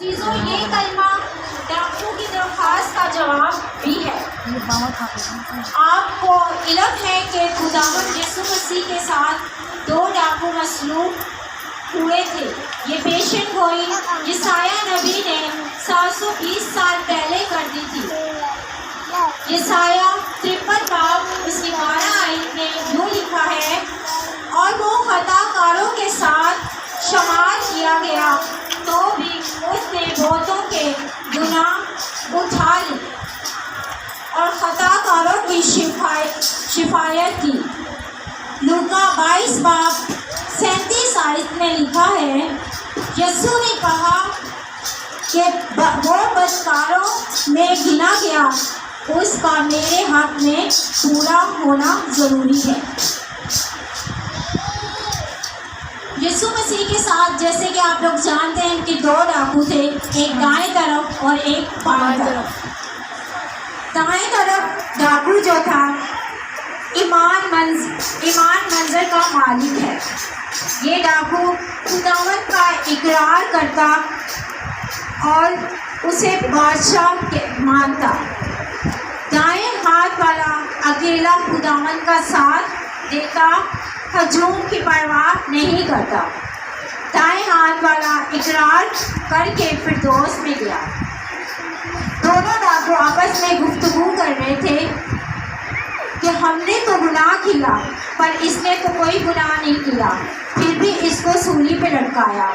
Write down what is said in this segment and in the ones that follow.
چیزوں یہ کلمہ ڈاکو کی درخواست کا جواب بھی ہے۔ آپ کو علم ہے کہ خداوند یسوع مسیح کے ساتھ 2 ڈاکو مسلوب ہوئے تھے۔ یہ پیشن گوئی یسایہ نبی نے 720 سال پہلے کر دی تھی۔ یسایہ 53 باب اس کی 12 آیت میں یوں لکھا ہے، اور وہ خطا کاروں کے ساتھ شمار کیا گیا تو بھی اس نے بہتوں کے گناہ اٹھا لی اور خطا کاروں کی شفایت کی۔ لوکا 22 باب 37 آیت میں لکھا ہے، یسوع نے کہا کہ وہ بدکاروں میں گنا گیا، اس کا میرے حق میں پورا ہونا ضروری ہے۔ یسوع مسیح کے ساتھ جیسے کہ آپ لوگ جانتے ہیں کہ 2 ڈاکو تھے، ایک دائیں طرف اور ایک بائیں طرف۔ دائیں طرف ڈاکو جو تھا ایمان منظر کا مالک ہے۔ یہ ڈاکو خداوند کا اقرار کرتا اور اسے بادشاہ مانتا۔ دائیں ہاتھ والا اکیلا خداوند کا ساتھ دیتا، ہجوم کی پرواہ نہیں کرتا۔ دائیں ہاتھ والا اقرار کر کے فردوس میں گیا۔ دونوں ڈاکو آپس میں گفتگو کر رہے تھے کہ ہم نے تو گناہ کیا، پر اس نے تو کوئی گناہ نہیں کیا، پھر بھی اس کو سولی پہ لٹکایا۔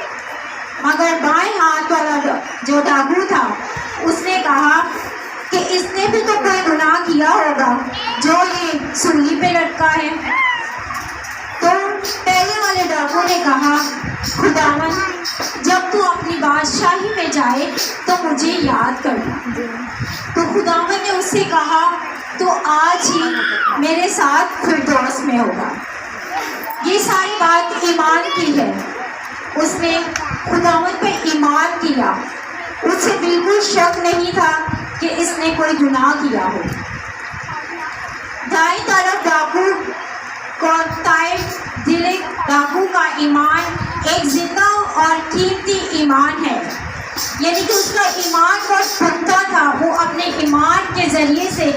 مگر بائیں ہاتھ والا جو ڈاکو تھا اس نے کہا کہ اس نے بھی تو کوئی گناہ کیا ہوگا جو یہ سولی پہ لٹکا ہے۔ تو پہلے والے ڈاکو نے کہا، خداوند جب تو اپنی بادشاہی میں جائے تو مجھے یاد کرنا۔ تو خداوند نے اس سے کہا، تو آج ہی میرے ساتھ فردوس میں ہوگا۔ یہ ساری بات ایمان کی ہے۔ اس نے خداوند پہ ایمان کیا، اس سے بالکل شک نہیں تھا کہ اس نے کوئی گناہ کیا ہو۔ دائیں طرف ڈاکو کو طائف دل ڈاکو کا ایمان ایک زندہ اور قیمتی ایمان ہے، یعنی کہ اس کا ایمان بہت پختہ تھا۔ وہ اپنے ایمان کے ذریعے سے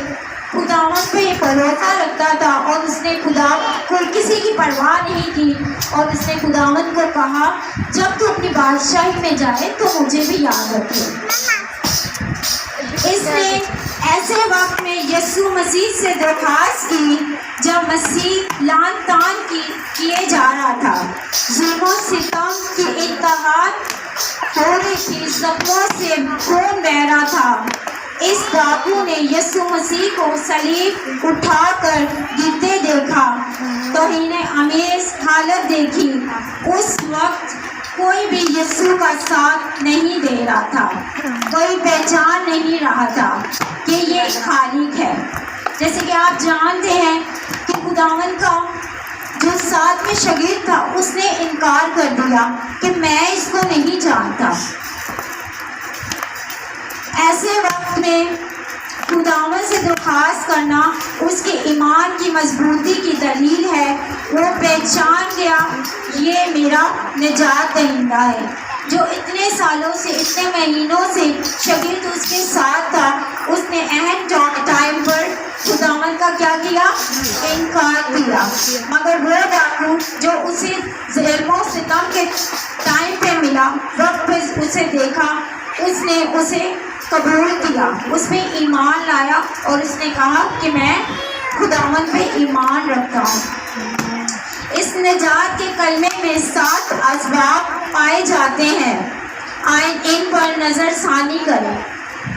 خداوند پہ بھروسہ رکھتا تھا اور اس نے خدا کو کسی کی پرواہ نہیں کی، اور اس نے خداوند کو کہا جب تو اپنی بادشاہی میں جائے تو مجھے بھی یاد رکھے۔ اس نے ایسے وقت میں یسوع مسیح سے درخواست کی جب مسیح لعن طعن کیے جا رہا تھا، ظلم و ستم کی انتہا ہو رہی تھی، زخموں سے خون بہہ رہا تھا۔ اس ڈاکو نے یسوع مسیح کو صلیب اٹھا کر گرتے دیکھا، توہین آمیز حالت دیکھی۔ اس وقت کوئی بھی یسوع کا ساتھ نہیں دے رہا تھا، کوئی پہچان نہیں رہا تھا کہ یہ خالق ہے۔ جیسے کہ آپ جانتے ہیں کہ خداوند کا جو ساتھ میں شاگرد تھا اس نے انکار کر دیا کہ میں اس کو نہیں جانتا۔ ایسے وقت میں خداوند سے درخواست کرنا اس کے ایمان کی مضبوطی کی دلیل ہے۔ وہ پہچان گیا یہ میرا نجات دہندہ ہے، جو اتنے سالوں سے اتنے مہینوں سے شاگرد اس کے ساتھ تھا۔ اس نے اہم ٹائم پر خداوند کا کیا کیا؟ انکار کیا۔ مگر وہ ڈاکو جو اسے ظلم و ستم کے ٹائم پہ ملا، وقت پہ اسے دیکھا، اس نے اسے قبول کیا، اس میں ایمان لایا اور اس نے کہا کہ میں خداوند پہ ایمان رکھتا ہوں۔ اس نجات کے کلمے میں 7 اسباب پائے جاتے ہیں، آئیں ان پر نظر ثانی کریں۔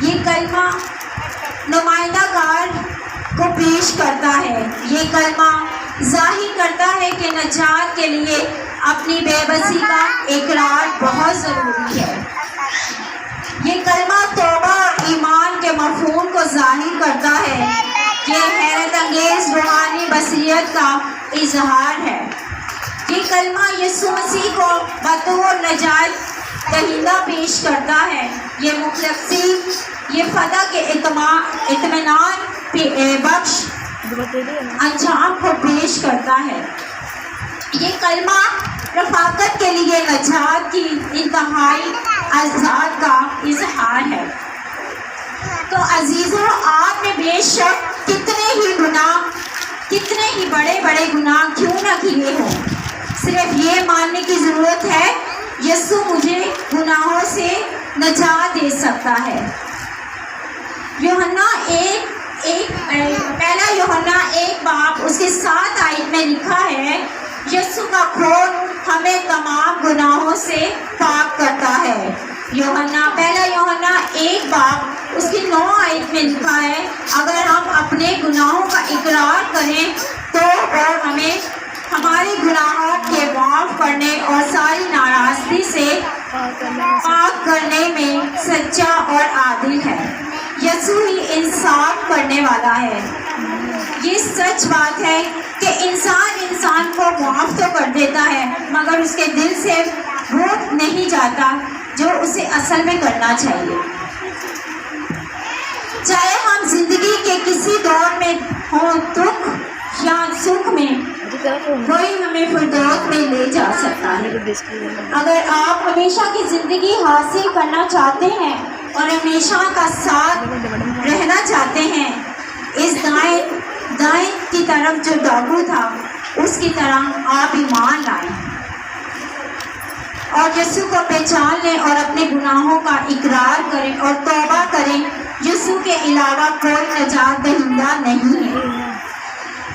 یہ کلمہ نمائندہ کار کو پیش کرتا ہے۔ یہ کلمہ ظاہر کرتا ہے کہ نجات کے لیے اپنی بے بسی کا اقرار بہت ضروری ہے۔ یہ کلمہ توبہ اور ایمان کے مفہوم کو ظاہر کرتا ہے۔ یہ حیرت انگیز روحانی بصیرت کا اظہار ہے۔ یہ کلمہ یسوع مسیح کو بطور نجات دہندہ پیش کرتا ہے۔ یہ مخلصی، یہ فتح کے اطمینان بخش انجام کو پیش کرتا ہے۔ یہ کلمہ رفاقت کے لیے نجات کی انتہائی آزاد کا اظہار ہے۔ تو عزیزوں، آپ نے بے شک کتنے ہی بڑے بڑے گناہ کیوں نہ کیے ہوں، صرف یہ ماننے کی ضرورت ہے یسوع مجھے گناہوں سے نجات دے سکتا ہے۔ پہلا یوحنا 1 اس کے 7 آیت میں لکھا ہے، یسوع کا خون ہمیں تمام گناہوں سے پاک کرتا ہے۔ پہلا یوحنا 1 اس کی 9 آیت میں لکھا ہے، اگر ہم اپنے گناہوں کا اقرار کریں تو وہ ہمیں ہمارے گناہوں کے معاف کرنے اور ساری ناراضگی سے پاک کرنے میں سچا اور عادل ہے۔ یسوع ہی انصاف کرنے والا ہے۔ یہ سچ بات ہے کہ انسان کو معاف تو کر دیتا ہے، مگر اس کے دل سے وہ نہیں جاتا جو اسے اصل میں کرنا چاہیے۔ چاہے ہم زندگی کے کسی دور میں ہوں، دکھ یا سکھ میں، کوئی ہمیں فردوس میں لے جا سکتا ہے۔ اگر آپ ہمیشہ کی زندگی حاصل کرنا چاہتے ہیں اور ہمیشہ کا ساتھ رہنا چاہتے ہیں، اس دائیں کی طرف جو ڈاکو تھا اس کی طرح آپ ایمان لائیں اور یسوع کو پہچان لیں اور اپنے گناہوں کا اقرار کریں اور توبہ کریں۔ یسوع کے علاوہ کوئی نجات دہندہ نہیں ہے۔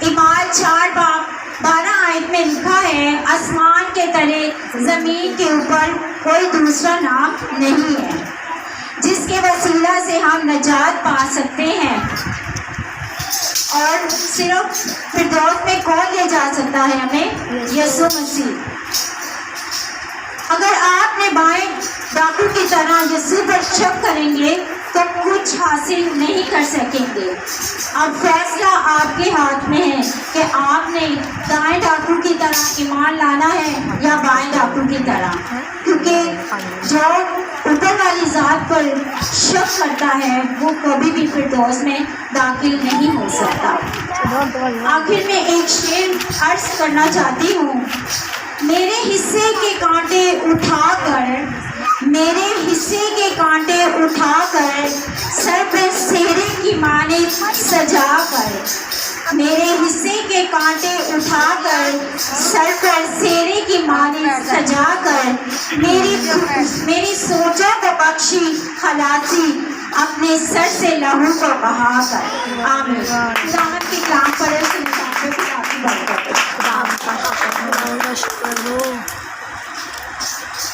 اعمال 4:12 آیت میں لکھا ہے، آسمان کے تلے زمین کے اوپر کوئی دوسرا نام نہیں ہے جس کے وسیلہ سے ہم نجات پا سکتے ہیں۔ اور صرف فردوس میں کون لے جا سکتا ہے ہمیں؟ یسوع مسیح۔ اگر آپ نے بائیں ڈاکو کی طرح یسوع پر شک کریں گے تو کچھ حاصل نہیں کر سکیں گے۔ اب فیصلہ آپ کے ہاتھ میں ہے کہ آپ نے دائیں ڈاکو کی طرح ایمان لانا ہے یا بائیں ڈاکو کی طرح، کیونکہ جو اوپر والی ذات پر شک کرتا ہے وہ کبھی بھی فردوس میں داخل نہیں ہو سکتا۔ آخر میں ایک شعر عرض کرنا چاہتی ہوں، میرے حصے کے کانٹے اٹھا کر سر پہ سہرے کی مانند سجا کر، میرے حصے کے کانٹے اٹھا کر سر پر سہرے کی مانند سجا کر، میری سوچوں کو بخشی خلاصی اپنے سر سے لہو کو بہا کر۔ آمین۔ خداوند کے کلام پر اس مسافر کو کافی بات کرتے ہیں۔